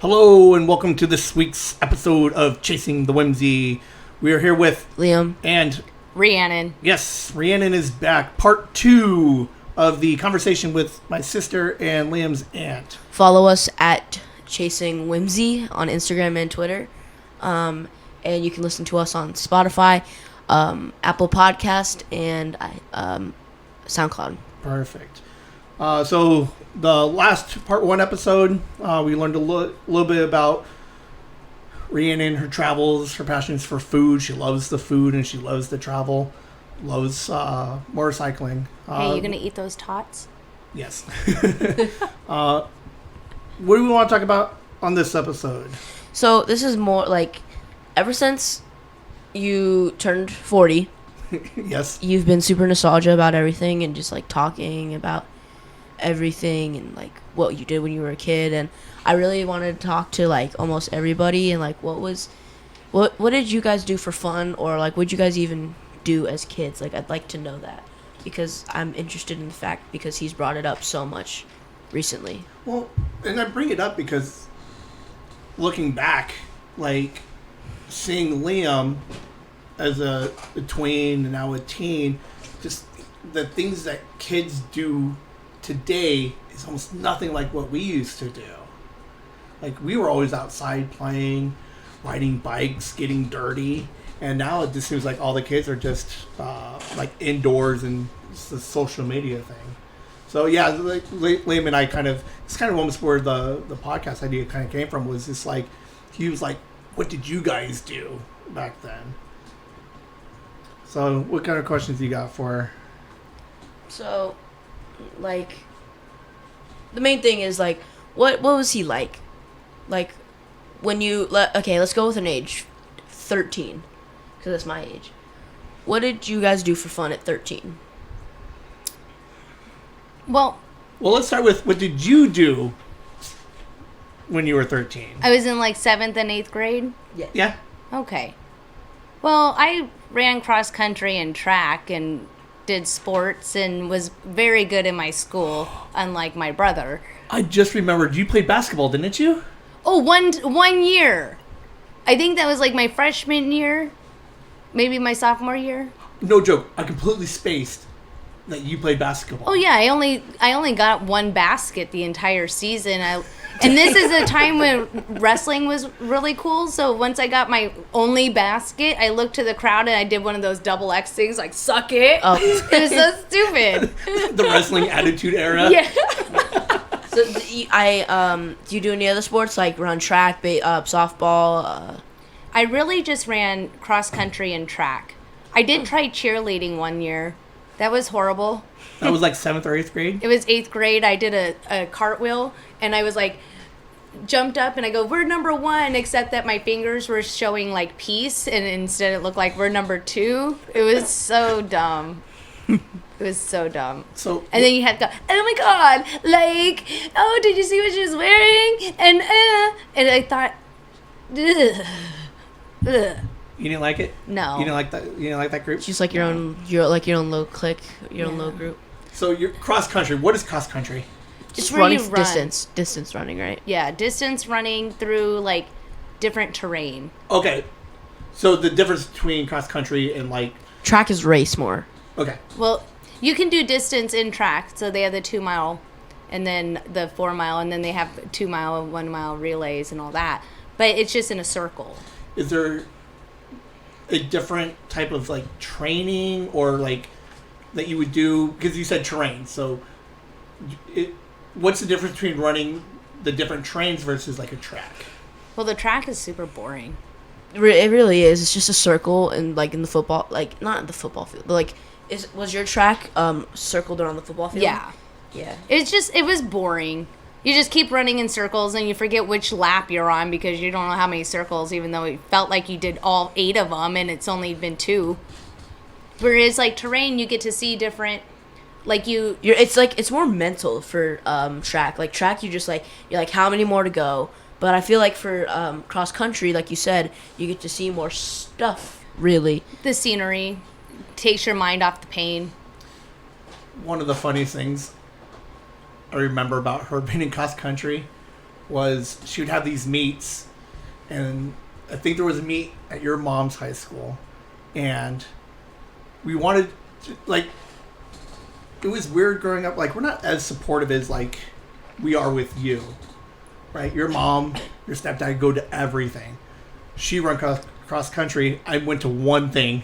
Hello and welcome to this week's episode of Chasing the Whimsy. We are here with Liam and Rhiannon. Yes, Rhiannon is back. Part 2 of the conversation with my sister and Liam's aunt. Follow us at Chasing Whimsy on Instagram and Twitter. And you can listen to us on Spotify, Apple Podcast, and SoundCloud. Perfect. So the last part 1 episode, we learned a little bit about Rhiannon, her travels, her passions for food. She loves the food and she loves the travel, loves motorcycling. Hey, you gonna eat those tots? Yes. What do we want to talk about on this episode? So this is more like, ever since you turned 40, Yes. you've been super nostalgia about everything and just like talking about everything and like what you did when you were a kid. And I really wanted to talk to like almost everybody and like what did you guys do for fun, or like what did you guys even do as kids? Like I'd like to know that because I'm interested in the fact because he's brought it up so much recently. Well, and I bring it up because looking back, like seeing Liam as a tween and now a teen, just the things that kids do today is almost nothing like what we used to do. Like we were always outside playing, riding bikes, getting dirty, and now it just seems like all the kids are just like indoors and it's the social media thing. So yeah, like Liam and I it's kind of almost where the podcast idea kind of came from, was just like, he was like, what did you guys do back then? So what kind of questions you got for her? So like the main thing is like what was he like when you okay, let's go with an age, 13, because that's my age. What did you guys do for fun at 13? Well, let's start with, what did you do when you were 13? I was in like 7th and 8th grade. Yeah. Okay. Well, I ran cross country and track and did sports and was very good in my school, unlike my brother. I just remembered, you played basketball, didn't you? Oh, one year. I think that was like my freshman year, maybe my sophomore year. No joke, I completely spaced that you played basketball. Oh yeah, I only got one basket the entire season. And this is a time when wrestling was really cool. So once I got my only basket, I looked to the crowd and I did one of those double X things, like suck it. Oh. It was so stupid. The wrestling attitude era. Yeah. So do you do any other sports like run track, softball? I really just ran cross country and track. I did try cheerleading one year. That was horrible. That was like 7th or 8th grade? It was 8th grade. I did a cartwheel and I was like, jumped up and I go, we're number 1, except that my fingers were showing like peace and instead it looked like we're number 2. It was so dumb. It was so dumb. So, and then you had to go, oh my god, like, oh, did you see what she was wearing? And I thought, ugh. you didn't like it? No. You didn't like that group? Just like your own little clique, your own little group. So you're cross country. What is cross country? Just where running you run. distance running, right? Yeah, distance running through like different terrain. Okay. So the difference between cross country and like Track is race more. Okay. Well, you can do distance in track. So they have the 2 mile and then the 4 mile and then they have 2 mile and 1 mile relays and all that. But it's just in a circle. Is there a different type of like training or like that you would do? Because you said terrain. So what's the difference between running the different terrains versus like a track? Well, the track is super boring. It really is. It's just a circle, and like in the football, like not in the football field, but like, was your track circled around the football field? Yeah. Yeah. It was boring. You just keep running in circles and you forget which lap you're on because you don't know how many circles, even though it felt like you did all 8 of them and it's only been 2. Whereas like terrain, you get to see different, like it's more mental for track. Like track, you're like how many more to go. But I feel like for cross country, like you said, you get to see more stuff, really. The scenery takes your mind off the pain. One of the funniest things I remember about her being in cross country was she would have these meets, and I think there was a meet at your mom's high school, and we wanted to, like, it was weird growing up. Like, we're not as supportive as like we are with you, right? Your mom, your stepdad go to everything. She run cross country. I went to one thing,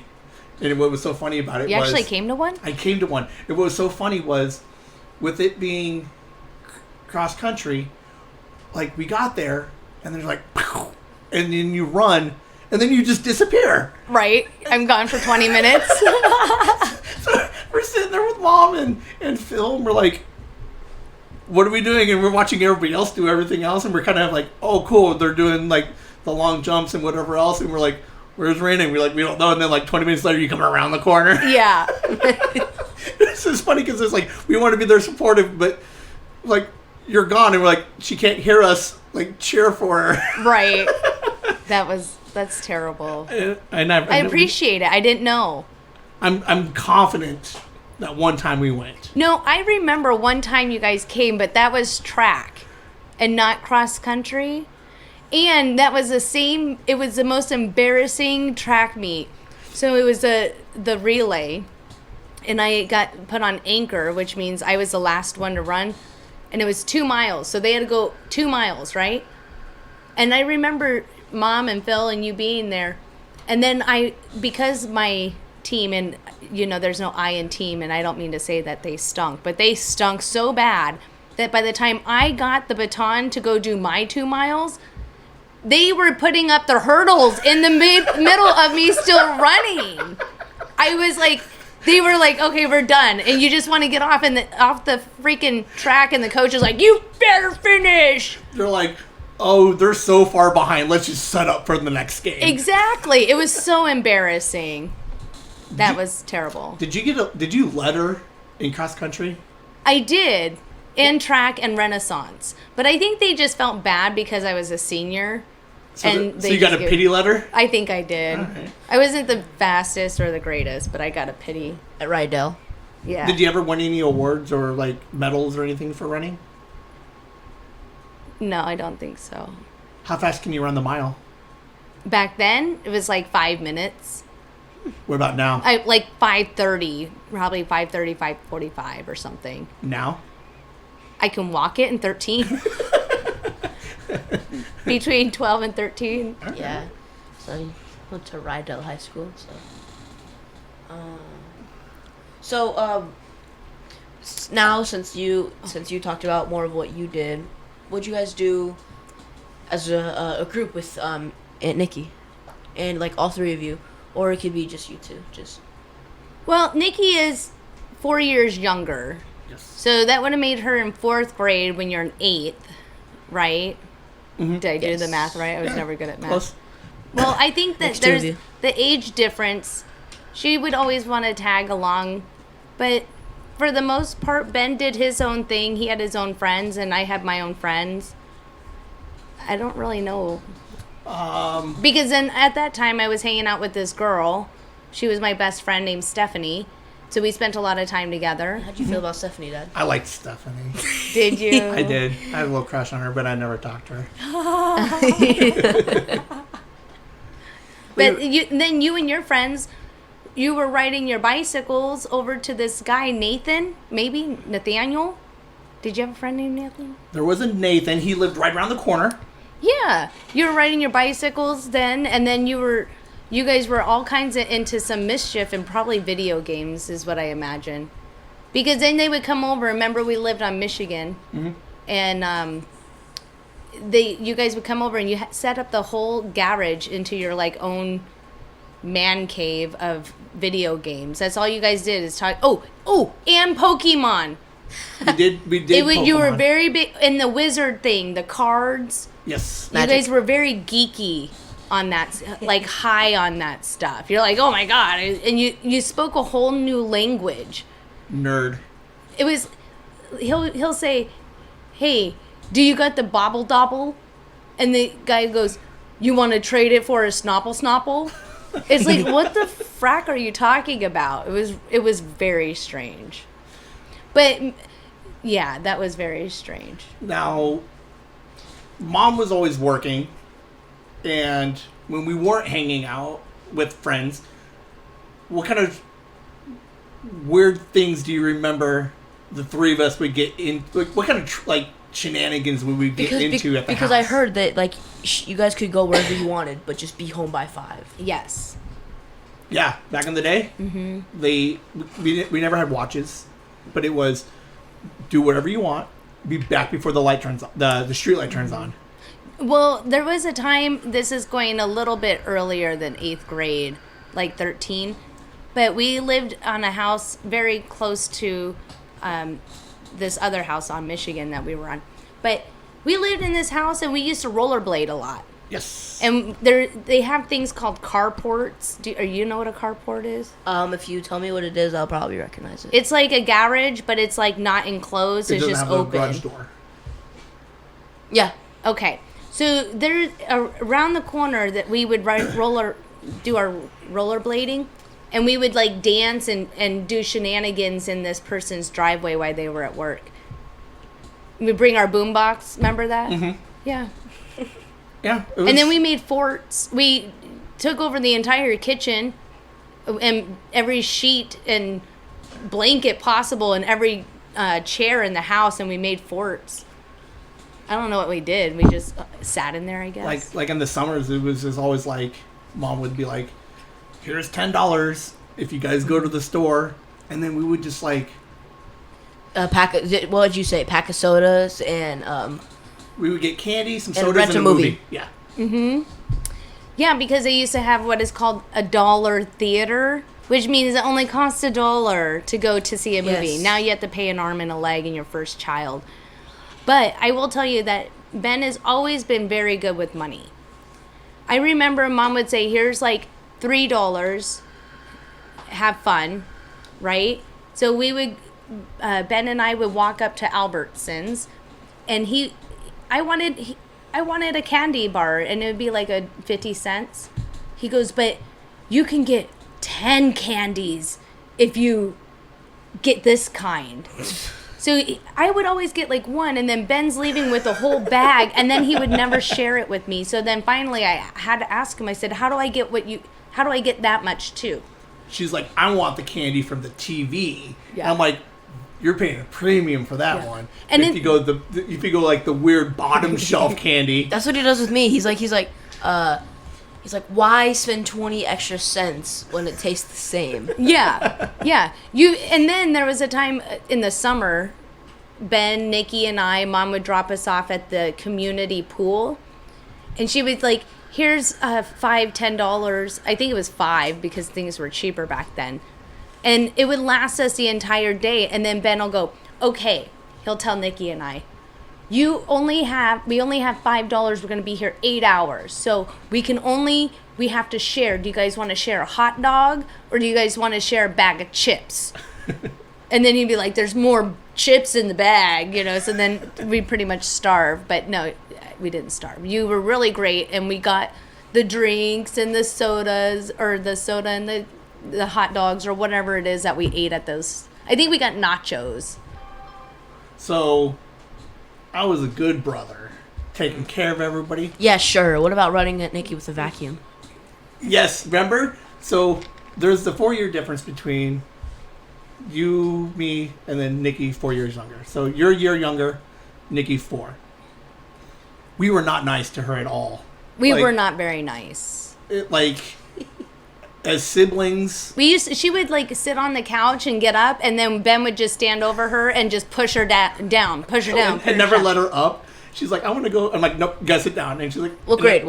and what was so funny about it You was actually came to one? I came to one. And what was so funny was, with it being cross country, like, we got there, and there's like, pow, and then you run, and then you just disappear. Right. I'm gone for 20 minutes. So we're sitting there with Mom and Phil, and we're like, what are we doing? And we're watching everybody else do everything else, and we're kind of like, oh, cool, they're doing, like, the long jumps and whatever else, and we're like, where's Raina? We're like, we don't know, and then, like, 20 minutes later, you come around the corner. Yeah. It's just funny because it's like, we want to be there supportive, but, like, you're gone, and we're like, she can't hear us, like, cheer for her. Right. That's terrible. I appreciate it. I didn't know. I'm confident that one time we went. No, I remember one time you guys came, but that was track and not cross country. And that was it was the most embarrassing track meet. So it was the relay, and I got put on anchor, which means I was the last one to run. And it was 2 miles. So they had to go 2 miles, right? And I remember Mom and Phil and you being there. And then because my team, and there's no I in team, and I don't mean to say that they stunk, but they stunk so bad that by the time I got the baton to go do my 2 miles, they were putting up the hurdles in the middle of me still running. I was like, they were like, okay, we're done. And you just want to get off off the freaking track, and the coach is like, you better finish. They're like, oh, they're so far behind. Let's just set up for the next game. Exactly. It was so embarrassing. That was terrible. Did you letter in cross country? I did, in track and Renaissance. But I think they just felt bad because I was a senior. So you got a pity letter? I think I did. Right. I wasn't the fastest or the greatest, but I got a pity. At Rydell. Yeah. Did you ever win any awards or, like, medals or anything for running? No, I don't think so. How fast can you run the mile? Back then, it was like 5 minutes. What about now? Like 5:30, probably 5:30, 5:45 or something. Now? I can walk it in 13. Between 12 and 13. Okay. Yeah. So I went to Rydell High School. Now since you talked about more of what you did, what'd you guys do as a group with Aunt Nikki, and like all three of you, or it could be just you two, just. Well, Nikki is 4 years younger. Yes. So that would have made her in 4th grade when you're in 8th, right? Mm-hmm. Did I do Yes. the math right? I was never good at math. Close. Well, I think that Next two of there's you. the age difference. She would always want to tag along, but for the most part, Ben did his own thing. He had his own friends, and I had my own friends. I don't really know. Because then at that time, I was hanging out with this girl. She was my best friend named Stephanie. So we spent a lot of time together. How'd you feel about Stephanie, Dad? I liked Stephanie. Did you? I did. I had a little crush on her, but I never talked to her. But then you and your friends, you were riding your bicycles over to this guy, Nathan, maybe Nathaniel. Did you have a friend named Nathan? There was a Nathan. He lived right around the corner. Yeah, you were riding your bicycles then, and then you guys were all kinds of into some mischief and probably video games is what I imagine. Because then they would come over. Remember, we lived on Michigan, and you guys would come over and you set up the whole garage into your like own man cave of video games. That's all you guys did is talk. Oh, and Pokemon. We did. You were Pokemon. very big in the wizard thing, the cards. Yes. Magic. You guys were very geeky on that, like high on that stuff. You're like, oh my god, and you spoke a whole new language. Nerd. It was, he'll say, hey, do you got the bobble dobble? And the guy goes, you want to trade it for a snopple? It's like, what the frack are you talking about? It was very strange. But yeah, that was very strange. Now, Mom was always working, and when we weren't hanging out with friends, what kind of weird things do you remember the three of us would get in? Like, what kind of shenanigans would we get into at the house? Because I heard that like you guys could go wherever you wanted, but just be home by 5. Yes. Yeah, back in the day, we never had watches, but it was do whatever you want, be back before the light turns on, the street light turns on. Well, there was a time, this is going a little bit earlier than 8th grade, like 13, but we lived on a house very close to this other house on Michigan that we were on. But we lived in this house and we used to rollerblade a lot. Yes. And they have things called carports. Do you know what a carport is? If you tell me what it is, I'll probably recognize it. It's like a garage, but it's like not enclosed. It's just open. It doesn't have a garage door. Yeah. Okay. So there's around the corner that we would do our rollerblading, and we would like dance and do shenanigans in this person's driveway while they were at work. We bring our boombox. Remember that? Mm-hmm. Yeah. Yeah. And then we made forts. We took over the entire kitchen and every sheet and blanket possible and every chair in the house, and we made forts. I don't know what we did. We just sat in there, I guess. Like in the summers, it was just always like, Mom would be like, here's $10 if you guys go to the store. And then we would just like... what did you say? Pack of sodas and... we would get candy, some and sodas, rent and a movie. Yeah. Mm-hmm. Yeah, because they used to have what is called a dollar theater, which means it only costs $1 to go to see a movie. Yes. Now you have to pay an arm and a leg and your first child. But I will tell you that Ben has always been very good with money. I remember Mom would say, here's like $3, have fun, right? So we would, Ben and I would walk up to Albertsons, and I wanted a candy bar, and it would be like 50 cents. He goes, but you can get 10 candies if you get this kind. So I would always get like one, and then Ben's leaving with a whole bag, and then he would never share it with me. So then finally I had to ask him, I said, how do I get that much too? She's like, I want the candy from the TV. Yeah. I'm like, you're paying a premium for that one. And if you go like the weird bottom shelf candy. That's what he does with me. He's like, why spend 20 extra cents when it tastes the same? Yeah. And then there was a time in the summer, Ben, Nikki, and Mom would drop us off at the community pool, and she was like, here's $10. I think it was $5 because things were cheaper back then. And it would last us the entire day. And then Ben will go, okay, he'll tell Nikki and I, we only have $5. We're going to be here 8 hours. So we have to share. Do you guys want to share a hot dog, or do you guys want to share a bag of chips? And then he'd be like, there's more chips in the bag, so then we pretty much starve. But no, we didn't starve. You were really great. And we got the drinks and the sodas, or the soda and the hot dogs, or whatever it is that we ate at those. I think we got nachos. So I was a good brother, taking care of everybody. Yeah, sure. What about running at Nikki with a vacuum? Yes, remember? So there's the 4-year difference between you, me, and then Nikki 4 years younger. So you're a year younger, Nikki 4. We were not nice to her at all. We were not very nice. As siblings, she would like sit on the couch and get up, and then Ben would just stand over her and just push her down. And never let her up. She's like, I want to go. I'm like, nope, you gotta sit down. And she's like, What grade?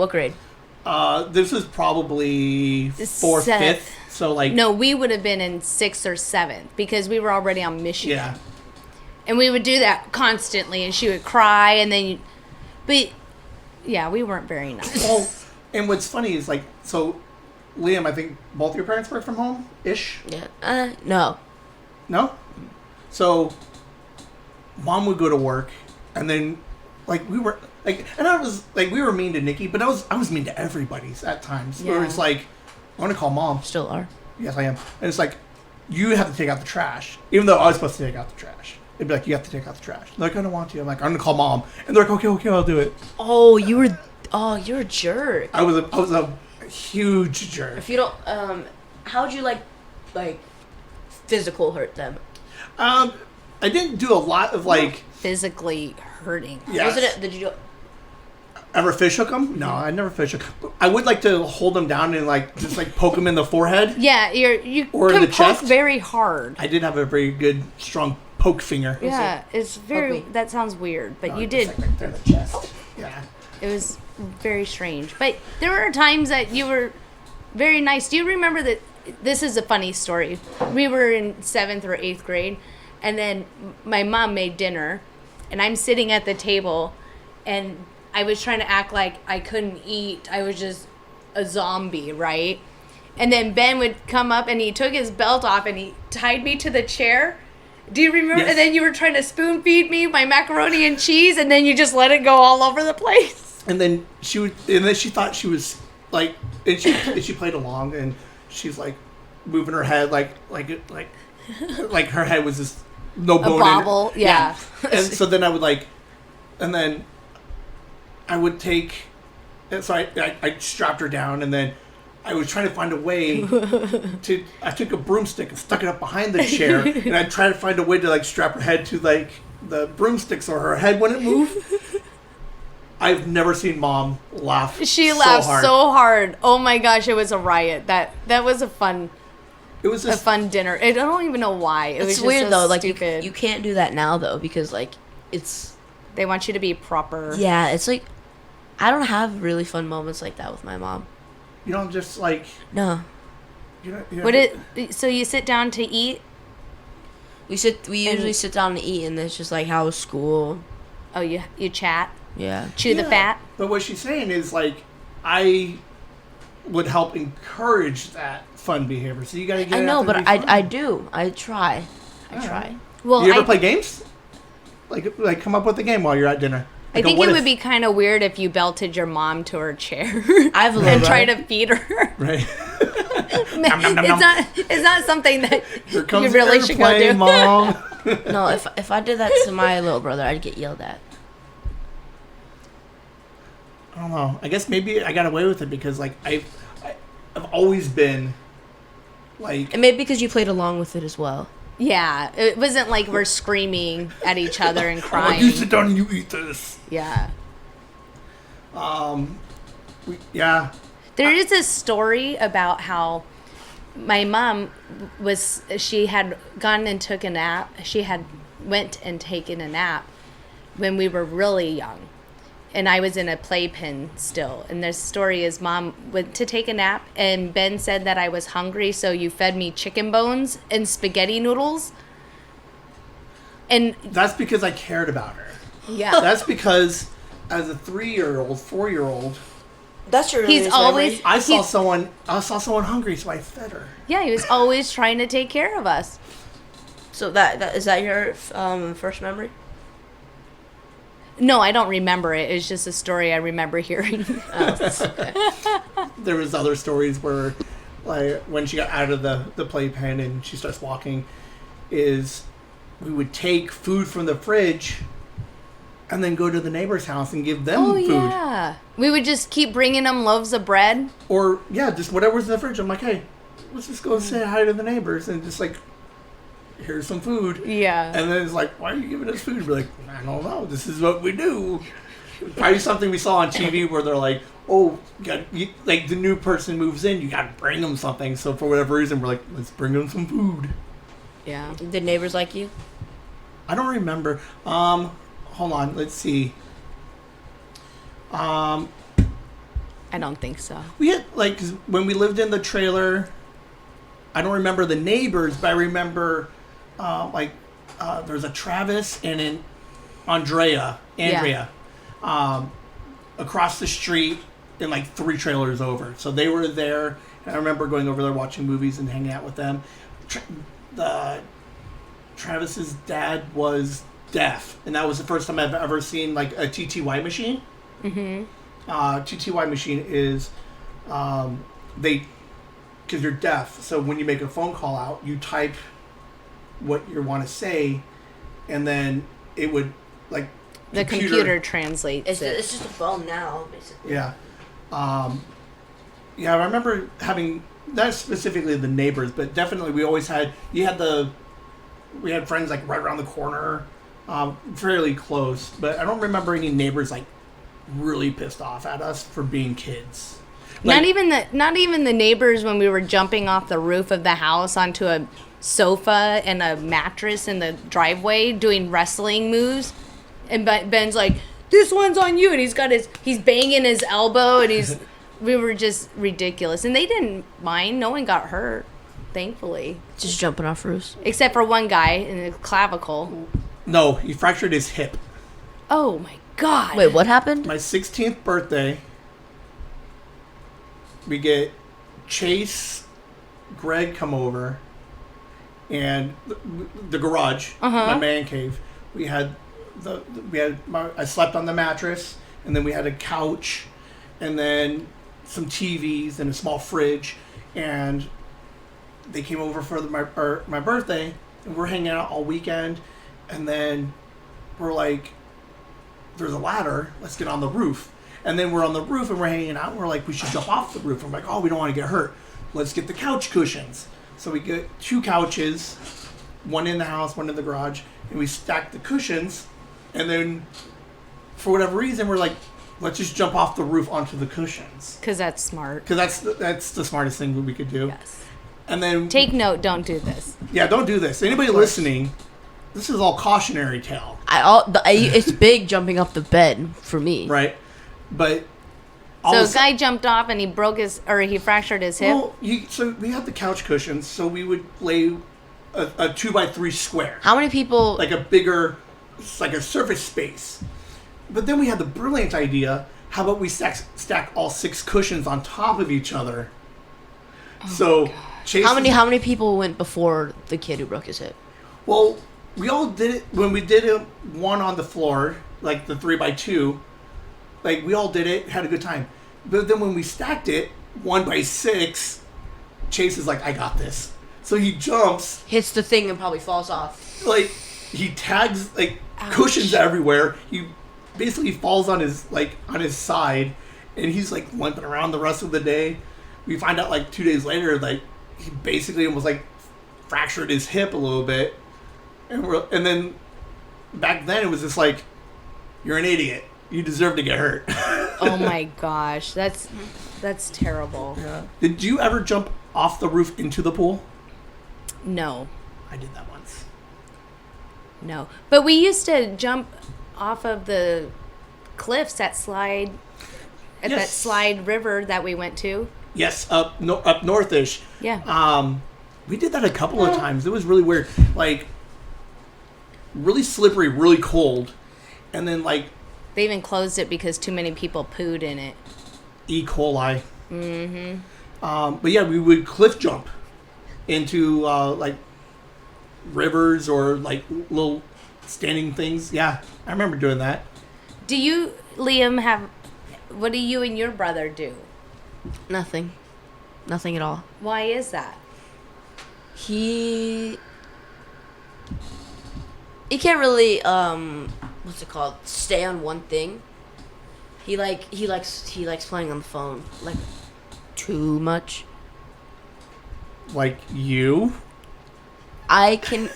This was probably 4th, 5th. So no, we would have been in 6th or 7th because we were already on Michigan. Yeah. And we would do that constantly, and she would cry, and then but yeah, we weren't very nice. Well, and what's funny is so Liam, I think both your parents work from home-ish? Yeah. No. No? So Mom would go to work, and then we were and I was we were mean to Nikki, but I was mean to everybody at times. Yeah. Where it's I want to call Mom. Still are. Yes, I am. And it's you have to take out the trash, even though I was supposed to take out the trash. They'd be like, you have to take out the trash. They're like, I don't want to. I'm like, I'm going to call mom. And they're like, okay, I'll do it. Oh, you're a jerk. I was a huge jerk. If you don't, how would you like physical hurt them? I didn't do a lot of like physically hurting. Yes. Wasn't it? Did you do? Ever fish hook them? No, I never fish hook. I would like to hold them down and like just like poke them in the forehead. Yeah, you or can in the poke chest. very hard. I did have a very good, strong poke finger. Yeah, it's very. Okay. That sounds weird, but No, you it's did. like right there in the chest. Yeah. It was very strange. But there were times that you were very nice. Do you remember that? This is a funny story. We were in 7th or 8th grade, and then my mom made dinner, and I'm sitting at the table, and I was trying to act like I couldn't eat. I was just a zombie, right? And then Ben would come up, and he took his belt off, and he tied me to the chair. Do you remember? Yes. And then you were trying to spoon feed me my macaroni and cheese, and then you just let it go all over the place. And then she thought she was like, and she played along, and she's like moving her head like her head was just no bone A bobble, in it. yeah. And so then I would like, and then I would take, and so I strapped her down, and then I was trying to find a way to. I took a broomstick and stuck it up behind the chair, and I tried to find a way to like strap her head to like the broomstick so her head wouldn't move. I've never seen Mom laugh. She laughed hard. so hard. Oh my gosh, it was a riot. That was a fun dinner. I don't even know why. It was It's just weird so though. Like stupid. you can't do that now though because like it's. They want you to be proper. Yeah, it's like I don't have really fun moments like that with my mom. You don't just like. No. So you sit down to eat? We usually sit down and eat, and it's just like how was school. Oh, you chat? Yeah. Chew the fat? But what she's saying is like, I would help encourage that fun behavior. So you gotta get. I it know, out there but to be fun. I do. I try. Well, Do you ever play games? Like come up with a game while you're at dinner. I Like a think what it if, would be kind of weird if you belted your mom to her chair I have a little and try brother. to feed her. right. It's not something that Here comes you really should go airplane, do. Mom. No, if I did that to my little brother, I'd get yelled at. I don't know. I guess maybe I got away with it because like I've always been like. And maybe because you played along with it as well. Yeah, it wasn't like we're screaming at each other and Oh, crying. you sit down and you eat this. Yeah. Yeah. There is a story about how my mom she had gone and took a nap. She had went and taken a nap when we were really young. And I was in a playpen still. And the story is Mom went to take a nap and Ben said that I was hungry, so you fed me chicken bones and spaghetti noodles. And That's because I cared about her. yeah. That's because as a 3-year-old, 4-year-old, That's your. He's always I saw someone hungry, so I fed her. Yeah, he was always trying to take care of us. So that is that your first memory? No, I don't remember it. It's just a story I remember hearing. There was other stories where, like, when she got out of the playpen and she starts walking, is we would take food from the fridge and then go to the neighbor's house and give them food. Yeah. We would just keep bringing them loaves of bread. Or, yeah, just whatever's in the fridge. I'm like, hey, let's just go say hi to the neighbors and just, like, here's some food. Yeah. And then it's like, why are you giving us food? We're like, I don't know. This is what we do. Probably something we saw on TV where they're like, oh, like the new person moves in, you got to bring them something. So for whatever reason, we're like, let's bring them some food. Yeah. Did neighbors like you? I don't remember. Hold on. Let's see. I don't think so. We had, like, 'cause when we lived in the trailer, I don't remember the neighbors, but I remember, there's a Travis and an Andrea, across the street and, like, 3 trailers over. So they were there, and I remember going over there watching movies and hanging out with them. Travis's dad was deaf, and that was the first time I've ever seen, like, a TTY machine. Mm-hmm. TTY machine is, because you're deaf, so when you make a phone call out, you type what you want to say, and then it would like The computer translates It's it. just a phone now, basically. Yeah. Yeah, I remember having, not specifically the neighbors, but definitely we always had, we had friends like right around the corner, fairly close, but I don't remember any neighbors like really pissed off at us for being kids. Not even the neighbors when we were jumping off the roof of the house onto a sofa and a mattress in the driveway doing wrestling moves, and Ben's like, "This one's on you," and he's banging his elbow, and we were just ridiculous, and they didn't mind. No one got hurt, thankfully, Just jumping off roofs. except for one guy in the clavicle. No, he fractured his hip. Oh my god! Wait, what happened? My 16th birthday, we get Chase, Greg come over, and the garage, my man cave. We had I slept on the mattress, and then we had a couch, and then some TVs and a small fridge, and they came over for my birthday, and we're hanging out all weekend, and then we're like, there's a ladder, let's get on the roof. And then we're on the roof and we're hanging out, and we're like, we should jump off the roof. I'm like, oh, we don't want to get hurt. Let's get the couch cushions. So we get 2 couches, one in the house, one in the garage, and we stack the cushions, and then for whatever reason, we're like, let's just jump off the roof onto the cushions. Because that's smart. Because that's the smartest thing that we could do. Yes. And then... Take note, don't do this. Yeah, don't do this. Anybody listening, this is all cautionary tale. It's big jumping off the bed for me. Right? But... So a guy jumped off and he fractured his hip? Well, so we had the couch cushions, so we would lay a 2x3 square. How many people... Like a bigger, like a surface space. But then we had the brilliant idea, how about we stack all 6 cushions on top of each other? Oh So Chase... How many people went before the kid who broke his hip? Well, we all did it, when we did it one on the floor, like the 3x2, like we all did it, had a good time. But then when we stacked it, 1x6, Chase is like, I got this. So he jumps, Hits the thing and probably falls off. like he tags like Ouch. cushions everywhere. He basically falls on his side, and he's like limping around the rest of the day. We find out like 2 days later, like he basically almost like fractured his hip a little bit, and then back then it was just like, you're an idiot. You deserve to get hurt. Oh my gosh, that's terrible. Yeah. Did you ever jump off the roof into the pool? No, I did that once. no. But we used to jump off of the cliffs that slide at that Yes. slide river that we went to. Yes, up northish. Yeah. We did that a couple of times. It was really weird. Like, really slippery, really cold, and then like They even closed it because too many people pooed in it. E. coli. But yeah, we would cliff jump into like rivers or like little standing things. Yeah, I remember doing that. Do you, Liam, what do you and your brother do? Nothing at all. Why is that? He can't really what's it called? Stay on one thing. He likes playing on the phone like too much. Like you? I can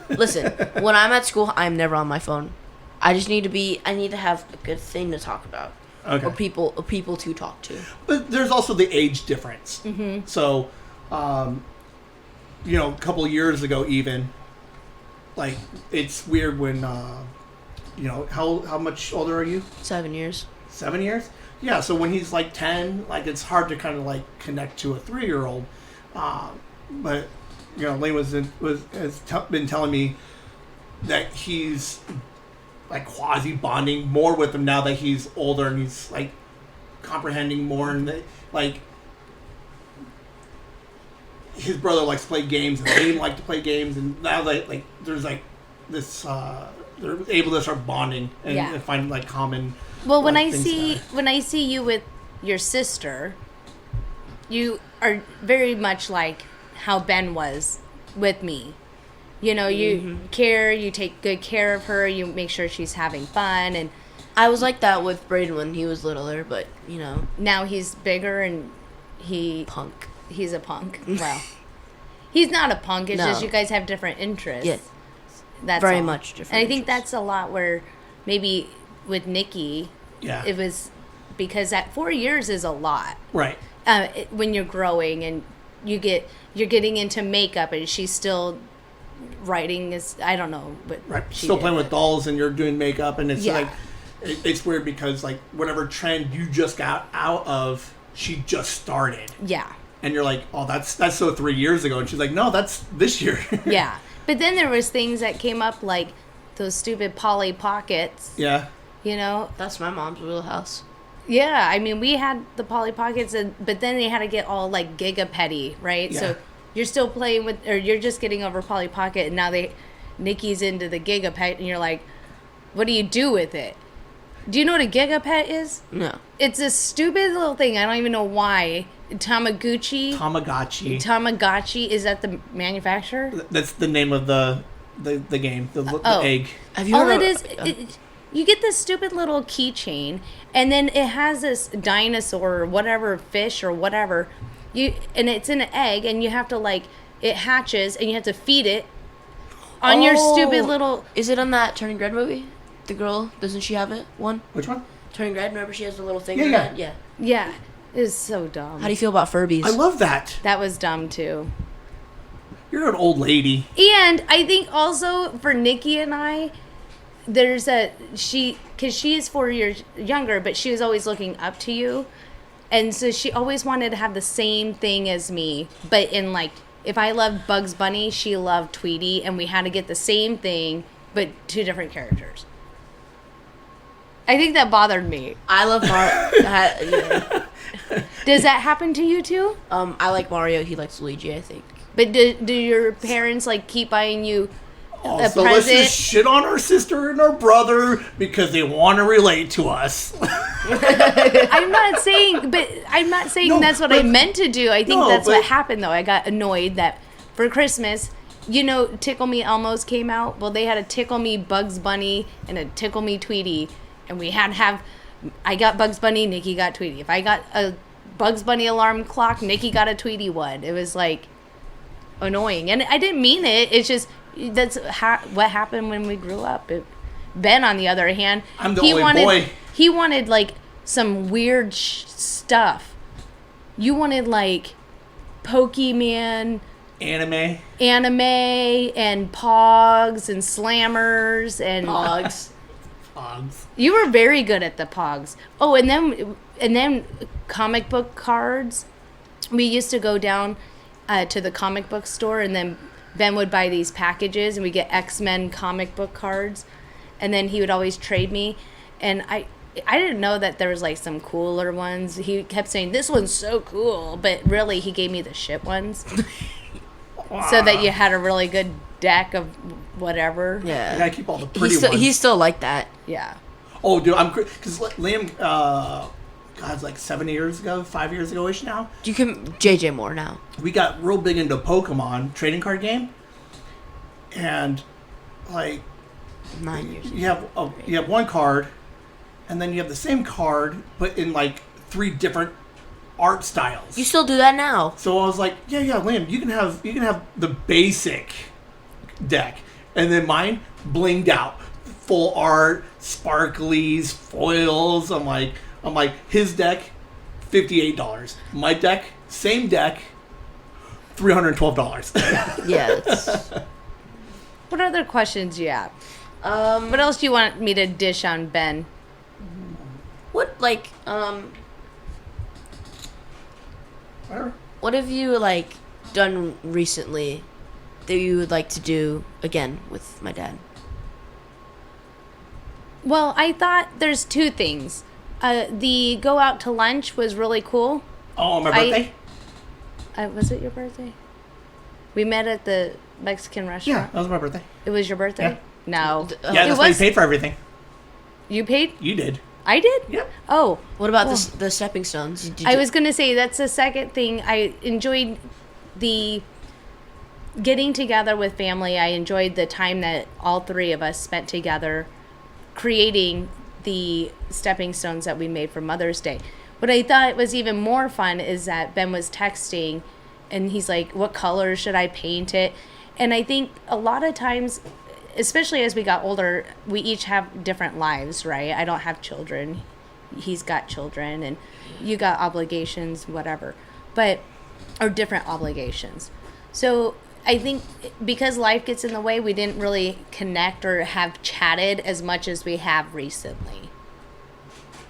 listen. When I'm at school, I'm never on my phone. I need to have a good thing to talk about. Okay. Or people to talk to. But there's also the age difference. Mm-hmm. So, a couple of years ago, even, like, it's weird when, how much older are you? 7 years. 7 years? Yeah, so when he's like 10, like, it's hard to kind of like connect to a 3-year-old. But, Lane has been telling me that he's like quasi bonding more with him now that he's older and he's like comprehending more, and like his brother likes to play games and they like to play games, and now like there's like this they're able to start bonding and find like common. Well, when I see you with your sister, you are very much like how Ben was with me. You know, you care, you take good care of her, you make sure she's having fun, and I was like that with Braden when he was littler, but, you know. now he's bigger and Punk. he's a punk. Well, he's not a punk, it's No. just you guys have different interests. Yeah. That's Very all. much different And I think interests. that's a lot where maybe with Nikki, Yeah. it was because at 4 years is a lot. Right. When you're growing and you're getting into makeup and she's still writing I don't know, but Right. she Still did. playing with dolls and you're doing makeup, and it's Yeah. like it's weird because like whatever trend you just got out of, she just started, Yeah. and you're like, oh, that's so 3 years ago, and she's like, no, that's this year. Yeah. But then there was things that came up like those stupid Polly Pockets, Yeah. you know? That's my mom's wheelhouse. Yeah, I mean, we had the Polly Pockets, but then they had to get all like gigapetty, right? Yeah. So you're still playing with, or you're just getting over Polly Pocket, and now Nikki's into the gigapet, and you're like, what do you do with it? Do you know what a gigapet is? No. It's a stupid little thing. I don't even know why. Tamagotchi. Tamagotchi, is that the manufacturer? That's the name of the game. The Oh. egg. Have you All heard it is, you get this stupid little keychain, and then it has this dinosaur or whatever, fish or whatever, and it's an egg, and you have to like, it hatches, and you have to feed it on your stupid little. Is it on that Turning Red movie? The girl, doesn't she have it? One? Which one? Turning Red, remember she has the little thing? Yeah, in yeah. it? Yeah. Yeah, it was so dumb. How do you feel about Furbies? I love that. That was dumb too. You're an old lady. And I think also for Nikki and I, there's because she is 4 years younger, but she was always looking up to you. And so she always wanted to have the same thing as me. But in like, if I loved Bugs Bunny, she loved Tweety. And we had to get the same thing, but two different characters. I think that bothered me. I love Mario. Yeah. Does that happen to you too? I like Mario. He likes Luigi, I think. But do your parents like keep buying you Oh, a so let's present? just shit on our sister and our brother because they want to relate to us. I'm not saying No, that's what I but- meant to do. I think No, that's but- what happened though. I got annoyed that for Christmas, you know, Tickle Me Elmo's came out. Well, they had a Tickle Me Bugs Bunny and a Tickle Me Tweety, and we had to have. I got Bugs Bunny, Nikki got Tweety. If I got a Bugs Bunny alarm clock, Nikki got a Tweety one. It was like annoying, and I didn't mean it. It's just that's what happened when we grew up. Ben, on the other hand, I'm the only boy. He wanted like some weird stuff. You wanted like Pokemon, Anime. and Pogs and Slammers and Pogs. Pogs. You were very good at the Pogs. Oh, and then comic book cards. We used to go down to the comic book store, and then Ben would buy these packages, and we get X-Men comic book cards, and then he would always trade me, and I didn't know that there was like some cooler ones. He kept saying this one's so cool, but really he gave me the shit ones, so that you had a really good deck of whatever. I Yeah. gotta keep all the pretty ones. He's still like that. Yeah. Oh, dude, because Liam, God's like 7 years ago, 5 years ago-ish now. You can JJ more now. We got real big into Pokemon trading card game, and like 9 years. you have one card, and then you have the same card but in like 3 different art styles. You still do that now. So I was like, yeah, Liam, you can have the basic deck, and then mine blinged out, full art, sparklies, foils. I'm like, his deck, $58. My deck, same deck, $312. Yeah. It's, What other questions do you have? um. What else do you want me to dish on Ben? What like Whatever. What have you like done recently that you would like to do again with my dad? Well, I thought there's 2 things. The go out to lunch was really cool. Oh, my birthday? Was it your birthday? We met at the Mexican Yeah, restaurant. that was my birthday. It was your birthday? Yeah. No. Yeah, It that's why you was- paid for everything. You paid? You did. I did? Yep. Oh. What about Well, the stepping stones? I was going to say that's the second thing. I enjoyed the getting together with family. I enjoyed the time that all three of us spent together creating the stepping stones that we made for Mother's Day. What I thought was even more fun is that Ben was texting and he's like, what color should I paint it? And I think a lot of times, especially as we got older, we each have different lives, right? I don't have children. He's got children and you got obligations, whatever, or different obligations. So I think because life gets in the way, we didn't really connect or have chatted as much as we have recently.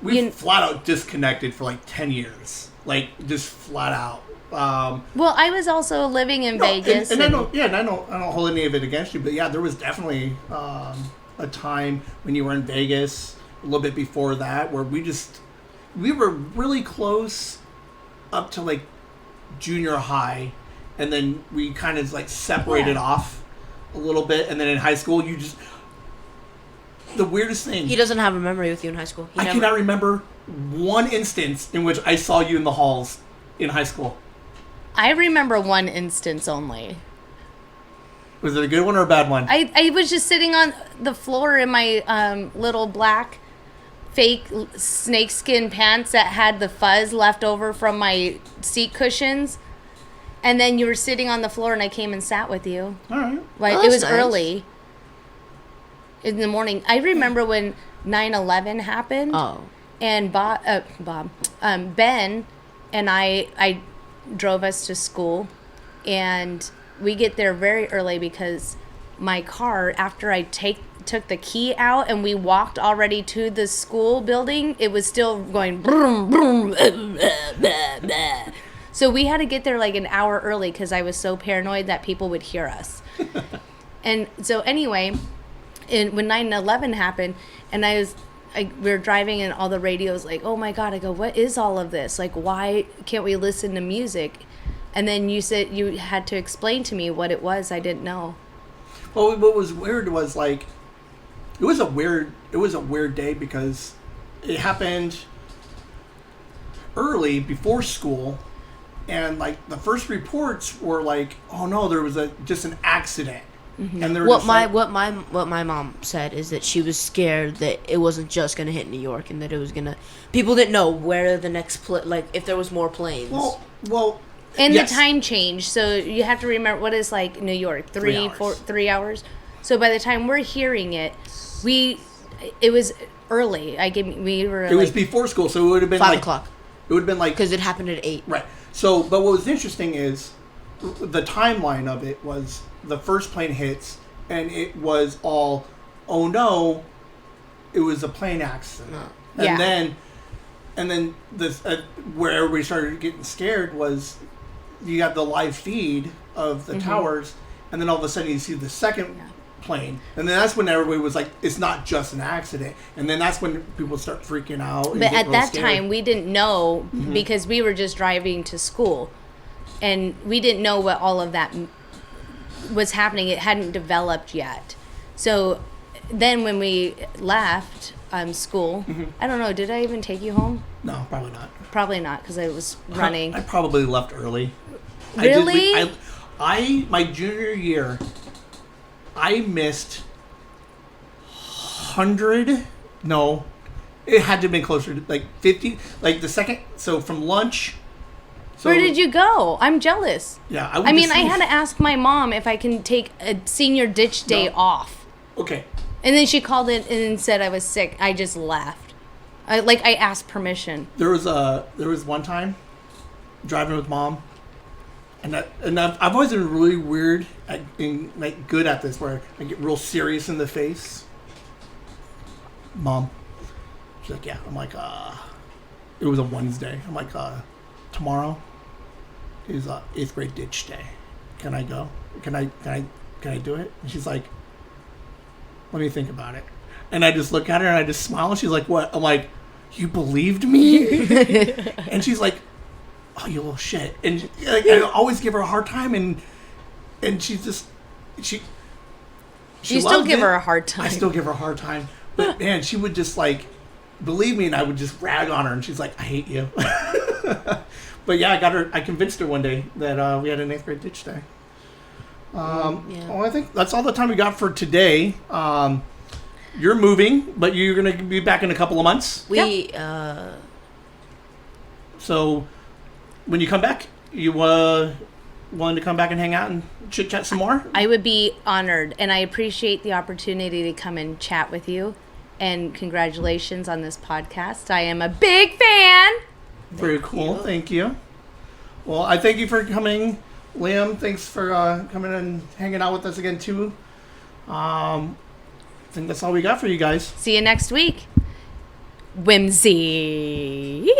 We flat out disconnected for like 10 years. Like, just flat out. Well, I was also living in Vegas. And I don't hold any of it against you, but yeah, there was definitely a time when you were in Vegas, a little bit before that, where we were really close up to like junior high, and then we kind of like separated off a little bit, and then in high school, the weirdest thing. He doesn't have a memory with you in high school. I cannot remember one instance in which I saw you in the halls in high school. I remember one instance only. Was it a good one or a bad one? I was just sitting on the floor in my little black fake snakeskin pants that had the fuzz left over from my seat cushions. And then you were sitting on the floor and I came and sat with you. All right. Like, it was nice. Early in the morning. I remember when 9/11 happened. Oh. And Ben and I drove us to school, and we get there very early because my car, after I took the key out and we walked already to the school building, it was still going vroom, vroom, blah, blah, blah. So we had to get there like an hour early because I was so paranoid that people would hear us. And so anyway, when 9/11 happened, and we were driving and all the radios like, oh my God, I go, what is all of this? Like, why can't we listen to music? And then you said you had to explain to me what it was. I didn't know. Well, what was weird was like, it was a weird day because it happened early before school, and like the first reports were like, oh no, there was just an accident. Mm-hmm. And what my mom said is that she was scared that it wasn't just gonna hit New York, and that it was gonna, people didn't know where the next like if there was more planes. Well, and yes. The time change, so you have to remember what is like New York, 3 hours. So by the time we're hearing it, it was early. It was before school, so it would have been 5 o'clock. It would have been like because it happened at 8. Right. So, but what was interesting is the timeline of it was the first plane hits, and it was all, oh no, it was a plane accident. No. And then this where everybody started getting scared was you got the live feed of the towers, and then all of a sudden you see the second plane, and then that's when everybody was like, it's not just an accident, and then that's when people start freaking out. But at that time we didn't know because we were just driving to school, and we didn't know what all of that was happening. It hadn't developed yet. So then when we left school, I don't know, did I even take you home? No, probably not. Probably not, because I was running. I probably left early. Really? My junior year, I missed 100. No, it had to have been closer to like 50. Like the second, so from lunch. So, where did you go? I'm jealous. Yeah, I mean, I had to ask my mom if I can take a senior ditch day off. Okay. And then she called in and said I was sick. I just left. I asked permission. There was one time driving with mom, and I've always been really weird and like good at this, where I get real serious in the face. Mom, she's like, yeah. I'm like, it was a Wednesday. I'm like, tomorrow is 8th grade ditch day. Can I go? Can I do it? And she's like, let me think about it. And I just look at her and I just smile, and she's like, what? I'm like, you believed me? And she's like, oh, you little shit. And like, I always give her a hard time, and she's just she you still give her a hard time. I still give her a hard time. But man, she would just like believe me, and I would just rag on her, and she's like, I hate you. But yeah, I convinced her one day that we had an 8th grade ditch day. Well, I think that's all the time we got for today. You're moving, but you're going to be back in a couple of months. So when you come back, you willing to come back and hang out and chit chat some more? I would be honored, and I appreciate the opportunity to come and chat with you. And congratulations on this podcast. I am a big fan. Very cool. Thank you. Well, I thank you for coming, Liam. Thanks for coming and hanging out with us again too. I think that's all we got for you guys. See you next week. Whimsy.